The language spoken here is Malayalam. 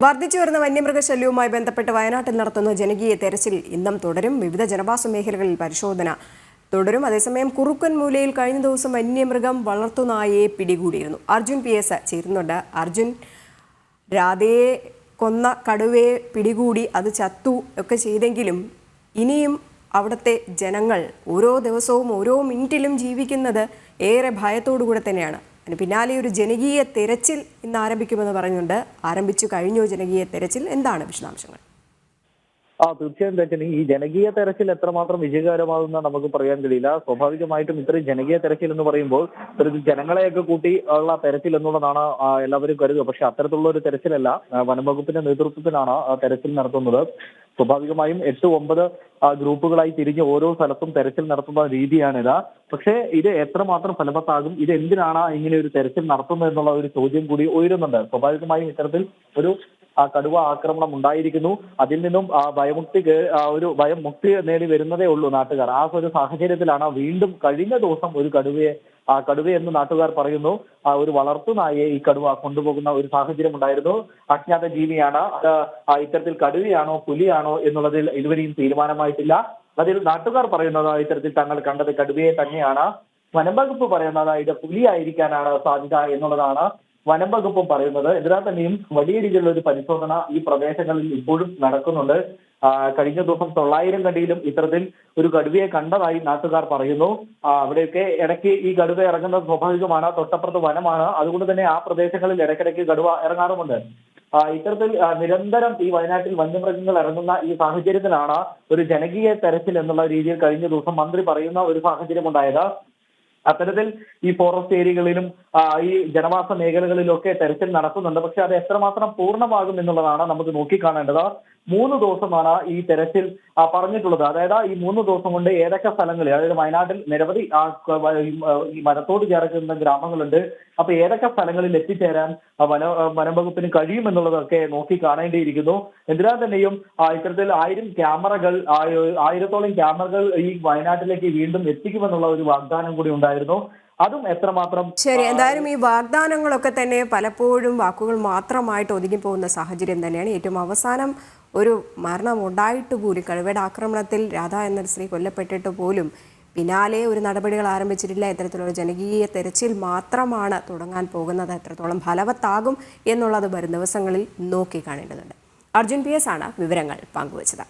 വർദ്ധിച്ചു വരുന്ന വന്യമൃഗശല്യവുമായി ബന്ധപ്പെട്ട് വയനാട്ടിൽ നടത്തുന്ന ജനകീയ തെരച്ചിൽ ഇന്നും തുടരും. വിവിധ ജനവാസ മേഖലകളിൽ പരിശോധന തുടരും. അതേസമയം കുറുക്കൻമൂലയിൽ കഴിഞ്ഞ ദിവസം വന്യമൃഗം വളർത്തുനായയെ പിടികൂടിയിരുന്നു. അർജുൻ PS ചേരുന്നുണ്ട്. അർജുൻ, രാധയെ കൊന്ന കടുവയെ പിടികൂടി അത് ചത്തു ഒക്കെ ചെയ്തെങ്കിലും ഇനിയും അവിടുത്തെ ജനങ്ങൾ ഓരോ ദിവസവും ഓരോ മിനിറ്റിലും ജീവിക്കുന്നത് ഏറെ ഭയത്തോടുകൂടെ തന്നെയാണ്. അതിന് പിന്നാലെ ഒരു ജനകീയ തെരച്ചിൽ ഇന്ന് ആരംഭിക്കുമെന്ന് പറയുന്നുണ്ട്. ആരംഭിച്ചു കഴിഞ്ഞോ ജനകീയ തെരച്ചിൽ? എന്താണ് വിശദാംശങ്ങൾ? തീർച്ചയായും ഈ ജനകീയ തെരച്ചിൽ എത്രമാത്രം വിജയകരമാകുന്ന നമുക്ക് പറയാൻ കഴിയില്ല. സ്വാഭാവികമായിട്ടും ഇത്രയും ജനകീയ തെരച്ചിൽ എന്ന് പറയുമ്പോൾ ഒരു ജനങ്ങളെയൊക്കെ കൂട്ടി ഉള്ള തെരച്ചിൽ എന്നുള്ളതാണ് എല്ലാവരും കരുതുക. പക്ഷെ അത്തരത്തിലുള്ള ഒരു തെരച്ചിലല്ല. വനംവകുപ്പിന്റെ നേതൃത്വത്തിലാണ് തെരച്ചിൽ നടത്തുന്നത്. സ്വാഭാവികമായും 8-9 ഗ്രൂപ്പുകളായി തിരിഞ്ഞ് ഓരോ സ്ഥലത്തും തെരച്ചിൽ നടത്തുന്ന രീതിയാണിത്. പക്ഷേ ഇത് എത്രമാത്രം ഫലവത്താകും, ഇത് എന്തിനാണ് ഇങ്ങനെ ഒരു തെരച്ചിൽ നടത്തുന്നത് എന്നുള്ള ഒരു ചോദ്യം കൂടി ഉയരുന്നുണ്ട്. സ്വാഭാവികമായും ഇത്തരത്തിൽ ഒരു കടുവ ആക്രമണം ഉണ്ടായിരിക്കുന്നു. അതിൽ നിന്നും ഭയമുക്തി നേടി വരുന്നതേ ഉള്ളൂ നാട്ടുകാർ. ആ ഒരു സാഹചര്യത്തിലാണ് വീണ്ടും കഴിഞ്ഞ ദിവസം ഒരു കടുവയെന്ന് നാട്ടുകാർ പറയുന്നു, ഒരു വളർത്തുനായയെ ഈ കടുവ കൊണ്ടുപോകുന്ന ഒരു സാഹചര്യം ഉണ്ടായിരുന്നു. അജ്ഞാത ജീവിയാണ്. ഇത്തരത്തിൽ കടുവയാണോ പുലിയാണോ എന്നുള്ളതിൽ ഇതുവരെയും തീരുമാനമായിട്ടില്ല. അതിൽ നാട്ടുകാർ പറയുന്നത് ഇത്തരത്തിൽ തങ്ങൾ കണ്ടത് കടുവയെ തന്നെയാണ്. വനംവകുപ്പ് പറയുന്നത് ഇത് പുലിയായിരിക്കാനാണ് സാധ്യത എന്നുള്ളതാണ് വനം വകുപ്പും പറയുന്നത്. എന്നാൽ തന്നെയും വലിയ രീതിയിലുള്ള ഒരു പരിശോധന ഈ പ്രദേശങ്ങളിൽ ഇപ്പോഴും നടക്കുന്നുണ്ട്. കഴിഞ്ഞ ദിവസം 900 കണ്ടിയിലും ഇത്തരത്തിൽ ഒരു കടുവയെ കണ്ടതായി നാട്ടുകാർ പറയുന്നു. അവിടെയൊക്കെ ഇടയ്ക്ക് ഈ കടുവ ഇറങ്ങുന്നത് സ്വാഭാവികമാണ്. തൊട്ടപ്പുറത്ത് വനമാണ്. അതുകൊണ്ട് തന്നെ ആ പ്രദേശങ്ങളിൽ ഇടയ്ക്കിടയ്ക്ക് കടുവ ഇറങ്ങാറുമുണ്ട്. ഇത്തരത്തിൽ നിരന്തരം ഈ വയനാട്ടിൽ വന്യമൃഗങ്ങൾ ഇറങ്ങുന്ന ഈ സാഹചര്യത്തിലാണ് ഒരു ജനകീയ തെരച്ചിൽ എന്നുള്ള രീതിയിൽ കഴിഞ്ഞ ദിവസം മന്ത്രി പറയുന്ന ഒരു സാഹചര്യം ഉണ്ടായത്. അത്തരത്തിൽ ഈ ഫോറസ്റ്റ് ഏരിയകളിലും ഈ ജനവാസ മേഖലകളിലൊക്കെ തെരച്ചിൽ നടക്കുന്നുണ്ട്. പക്ഷെ അത് എത്രമാത്രം പൂർണ്ണമാകും എന്നുള്ളതാണ് നമുക്ക് നോക്കിക്കാണേണ്ടത്. 3 ദിവസമാണ് ഈ തെരച്ചിൽ പറഞ്ഞിട്ടുള്ളത്. അതായത് ഈ 3 ദിവസം കൊണ്ട് ഏതൊക്കെ സ്ഥലങ്ങളിൽ, അതായത് വയനാട്ടിൽ നിരവധി ഈ മരത്തോട് ചേർക്കുന്ന ഗ്രാമങ്ങളുണ്ട്. അപ്പൊ ഏതൊക്കെ സ്ഥലങ്ങളിൽ എത്തിച്ചേരാൻ വനംവകുപ്പിന് കഴിയുമെന്നുള്ളതൊക്കെ നോക്കി കാണേണ്ടിയിരിക്കുന്നു. എന്തിനാൽ തന്നെയും ഇത്തരത്തിൽ 1000-ഓളം ക്യാമറകൾ ഈ വയനാട്ടിലേക്ക് വീണ്ടും എത്തിക്കുമെന്നുള്ള ഒരു വാഗ്ദാനം കൂടി ഉണ്ടായിരുന്നു. അതും എത്രമാത്രം ശരി. എന്തായാലും ഈ വാഗ്ദാനങ്ങളൊക്കെ തന്നെ പലപ്പോഴും വാക്കുകൾ മാത്രമായിട്ട് ഒതുങ്ങിപ്പോകുന്ന സാഹചര്യം തന്നെയാണ്. ഏറ്റവും അവസാനം ഒരു മരണം ഉണ്ടായിട്ട് പോലും, കടുവയുടെ ആക്രമണത്തിൽ രാധ എന്നൊരു സ്ത്രീ കൊല്ലപ്പെട്ടിട്ട് പോലും പിന്നാലെ ഒരു നടപടികൾ ആരംഭിച്ചിട്ടില്ല. ഇത്തരത്തിലുള്ള ജനകീയ തെരച്ചിൽ മാത്രമാണ് തുടങ്ങാൻ പോകുന്നത്. എത്രത്തോളം ഫലവത്താകും എന്നുള്ളത് വരും ദിവസങ്ങളിൽ നോക്കി കാണേണ്ടതുണ്ട്. അർജുൻ PS ആണ് വിവരങ്ങൾ പങ്കുവച്ചത്.